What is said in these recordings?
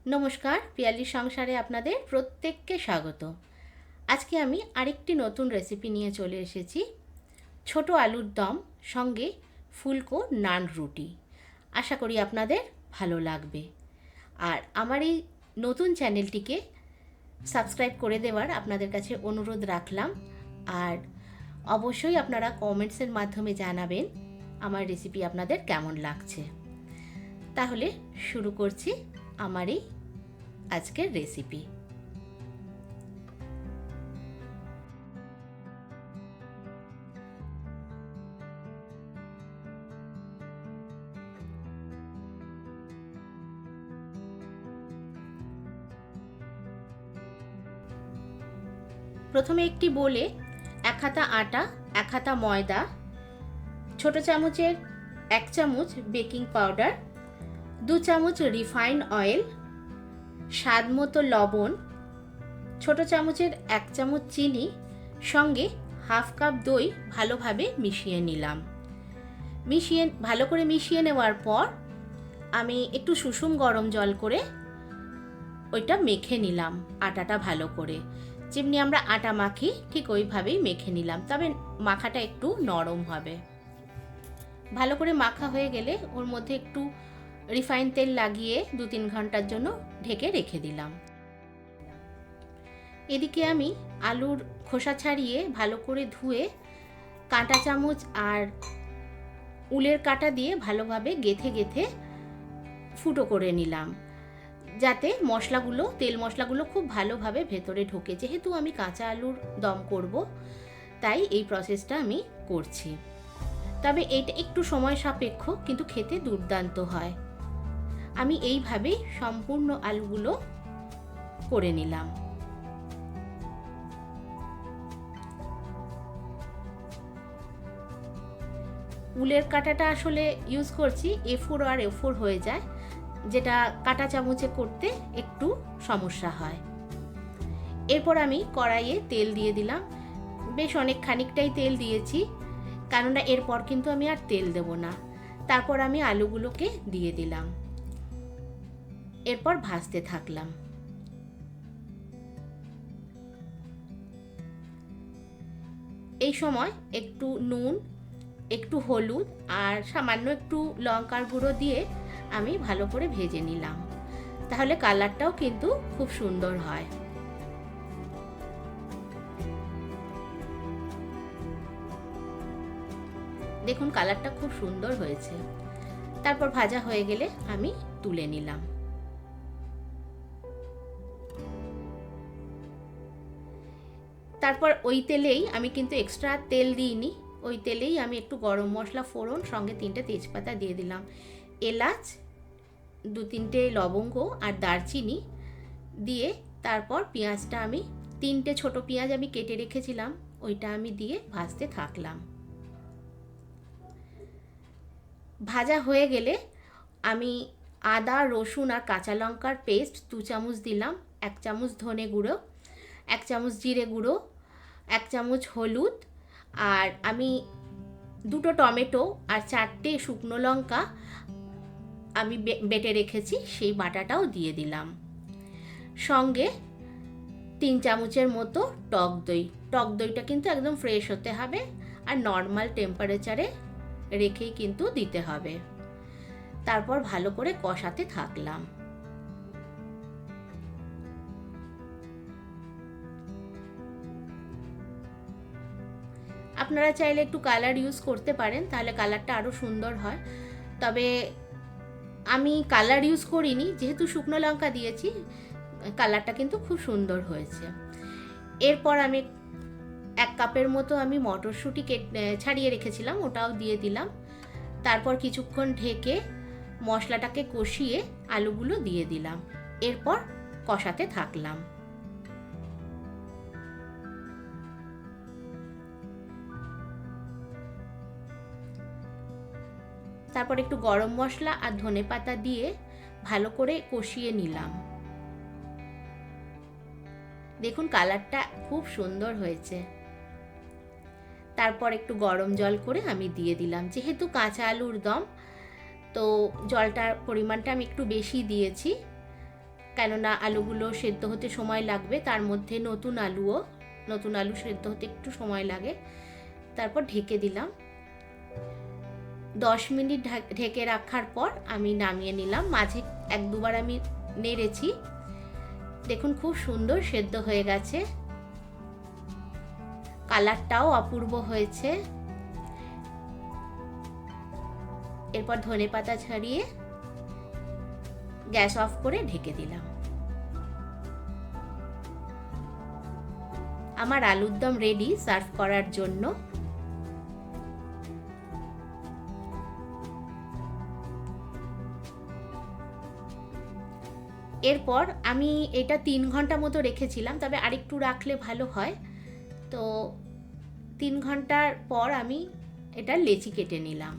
নমস্কার, পিয়ালির সংসারে আপনাদের প্রত্যেককে স্বাগত। আজকে আমি আরেকটি নতুন রেসিপি নিয়ে চলে এসেছি। ছোট আলুর দম সঙ্গে ফুলকো নান রুটি। আশা করি আপনাদের ভালো লাগবে। আর আমার এই নতুন চ্যানেলটিকে সাবস্ক্রাইব করে দেওয়ার আপনাদের কাছে অনুরোধ রাখলাম। আর অবশ্যই আপনারা কমেন্টসের মাধ্যমে জানাবেন আমার রেসিপি আপনাদের কেমন লাগছে। তাহলে শুরু করছি আমার এই আজকের রেসিপি। প্রথমে একটি বোলে 1 হাতা আটা, 1 হাতা ময়দা, ছোট চামচের 1 চামচ বেকিং পাউডার, 2 চামচ রিফাইন্ড অয়েল, স্বাদ মতো লবণ, ছোট চামচের 1 চামচ চিনি, সঙ্গে হাফ কাপ দই ভালোভাবে মিশিয়ে নিলাম। ভালো করে মিশিয়ে নেওয়ার পর আমি একটু সুষুম গরম জল করে ওইটা মেখে নিলাম। আটাটা ভালো করে যেমনি আমরা আটা মাখি ঠিক ওইভাবেই মেখে নিলাম, তবে মাখাটা একটু নরম হবে। ভালো করে মাখা হয়ে গেলে ওর মধ্যে একটু রিফাইন তেল লাগিয়ে 2-3 ঘন্টার জন্য ঢেকে রেখে দিলাম। এদিকে আমি আলুর খোসা ছাড়িয়ে ভালো করে ধুয়ে কাঁটা চামচ আর উলের কাঁটা দিয়ে ভালোভাবে গেথে গেথে ফুটো করে নিলাম, যাতে তেল মশলাগুলো খুব ভালোভাবে ভেতরে ঢোকে। যেহেতু আমি কাঁচা আলুর দম করব, তাই এই প্রসেসটা আমি করছি। তবে এটা একটু সময় সাপেক্ষ, কিন্তু খেতে দুর্দান্ত হয়। আমি এইভাবেই সম্পূর্ণ আলুগুলো করে নিলাম। উলের কাঁটাটা আসলে ইউজ করছি, A4 আর A4 হয়ে যায়, যেটা কাঁটা চামচে করতে একটু সমস্যা হয়। এরপর আমি কড়াইয়ে তেল দিয়ে দিলাম। বেশ অনেক খানিকটাই তেল দিয়েছি, কেননা এরপর কিন্তু আমি আর তেল দেব না। তারপর আমি আলুগুলোকে দিয়ে দিলাম, এরপর ভাজতে থাকলাম। এই সময় একটু নুন, একটু হলুদ আর সামান্য একটু লঙ্কার গুঁড়ো দিয়ে আমি ভালো করে ভেজে নিলাম। তাহলে কালারটাও কিন্তু খুব সুন্দর হয়। দেখুন কালারটা খুব সুন্দর হয়েছে। তারপর ভাজা হয়ে গেলে আমি তুলে নিলাম। তারপর ওই তেলেই আমি কিন্তু এক্সট্রা তেল দিইনি, ওই তেলেই আমি একটু গরম মশলা ফোড়ন সঙ্গে 3টে তেজপাতা দিয়ে দিলাম, এলাচ 2-3টে লবঙ্গ আর দারচিনি দিয়ে তারপর পেঁয়াজটা আমি 3টে ছোট পেঁয়াজ আমি কেটে রেখেছিলাম, ওইটা আমি দিয়ে ভাজতে থাকলাম। ভাজা হয়ে গেলে আমি আদা, রসুন আর কাঁচা লঙ্কার পেস্ট 2 চামচ দিলাম, 1 চামচ ধনে গুঁড়ো, 1 চামচ জিরে গুঁড়ো, 1 চামচ হলুদ, আর আমি 2টো টমেটো আর 4টে শুকনো লঙ্কা আমি বেটে রেখেছি, সেই বাটাটাও দিয়ে দিলাম। সঙ্গে 3 চামচের মতো টক দই। টক দইটা কিন্তু একদম ফ্রেশ হতে হবে আর নর্মাল টেম্পারেচারে রেখেই কিন্তু দিতে হবে। তারপর ভালো করে কষাতে থাকলাম। আপনারা চাইলে একটু কালার ইউজ করতে পারেন, তাহলে কালারটা আরও সুন্দর হয়। তবে আমি কালার ইউজ করিনি, যেহেতু শুকনো লঙ্কা দিয়েছি, কালারটা কিন্তু খুব সুন্দর হয়েছে। এরপর আমি 1 কাপের মতো আমি মটরশুঁটি ছাড়িয়ে রেখেছিলাম, ওটাও দিয়ে দিলাম। তারপর কিছুক্ষণ ঢেকে মশলাটাকে কষিয়ে আলুগুলো দিয়ে দিলাম, এরপর কষাতে থাকলাম। তারপর একটু গরম মশলা আর ধনেপাতা দিয়ে ভালো করে কষিয়ে নিলাম। দেখুন কালারটা খুব সুন্দর হয়েছে। তারপর একটু গরম জল করে আমি দিয়ে দিলাম, যেহেতু কাঁচা আলুর দম, তো জলটার পরিমাণটা আমি একটু বেশি দিয়েছি, কেননা আলুগুলো সেদ্ধ হতে সময় লাগবে, তার মধ্যে নতুন আলু সেদ্ধ হতে একটু সময় লাগে। তারপর ঢেকে দিলাম। 10 মিনিট ঢেকে রাখার পর আমি নামিয়ে নিলাম। মাঝে 1-2 বার আমি নেড়েছি। দেখুন খুব সুন্দর সেদ্ধ হয়ে গেছে, কালারটাও অপূর্ব হয়েছে। এরপর ধনেপাতা ছড়িয়ে গ্যাস অফ করে ঢেকে দিলাম। আমার আলুর দম রেডি সার্ভ করার জন্য। এরপর আমি এটা 3 ঘন্টা মতো রেখেছিলাম, তবে আরেকটু রাখলে ভালো হয়। তো 3 ঘন্টার পর আমি এটা লেচি কেটে নিলাম।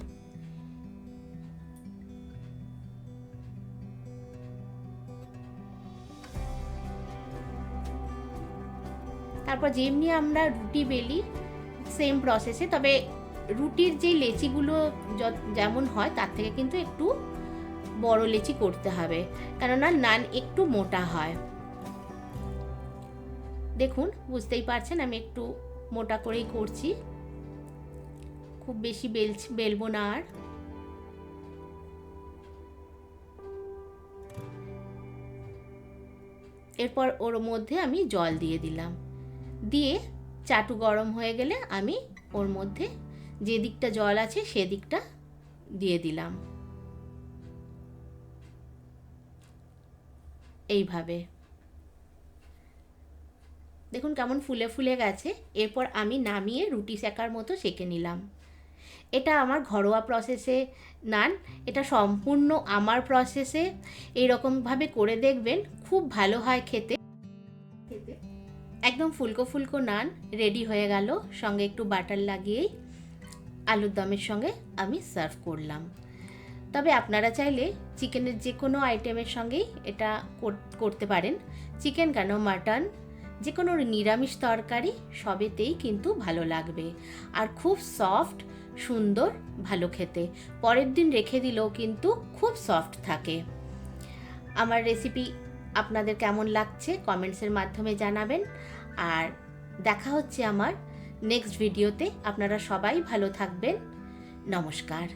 তারপর যেমনি আমরা রুটি বেলি সেম প্রসেসে, তবে রুটির যে লেচিগুলো যেমন হয় তার থেকে কিন্তু একটু বড় লেচি করতে হবে, কেননা নান একটু মোটা হয়। দেখুন বুঝতেই পারছেন আমি একটু মোটা করেই করছি, খুব বেশি বেলবো না। আর এরপর ওর মধ্যে আমি জল দিয়ে দিলাম, দিয়ে চাটু গরম হয়ে গেলে আমি ওর মধ্যে যে দিকটা জল আছে সেদিকটা দিয়ে দিলাম। এইভাবে দেখুন কেমন ফুলে ফুলে গেছে। এরপর আমি নামিয়ে রুটি সেকার মতো সেঁকে নিলাম। এটা আমার ঘরোয়া প্রসেসে নান, এটা সম্পূর্ণ আমার প্রসেসে। এইরকমভাবে করে দেখবেন, খুব ভালো হয় খেতে। একদম ফুলকো ফুলকো নান রেডি হয়ে গেল। সঙ্গে একটু বাটার লাগিয়েই আলুর দমের সঙ্গে আমি সার্ভ করলাম। তবে আপনারা চাইলে চিকেনের যে কোনো আইটেমের সঙ্গেই এটা করতে পারেন। চিকেন কেন, মাটন, যে কোনো নিরামিষ তরকারি সবেতেই কিন্তু ভালো লাগবে। আর খুব সফট, সুন্দর, ভালো খেতে। পরের দিন রেখে দিলেও কিন্তু খুব সফট থাকে। আমার রেসিপি আপনাদের কেমন লাগছে কমেন্টসের মাধ্যমে জানাবেন। আর দেখা হচ্ছে আমার নেক্সট ভিডিওতে। আপনারা সবাই ভালো থাকবেন। নমস্কার।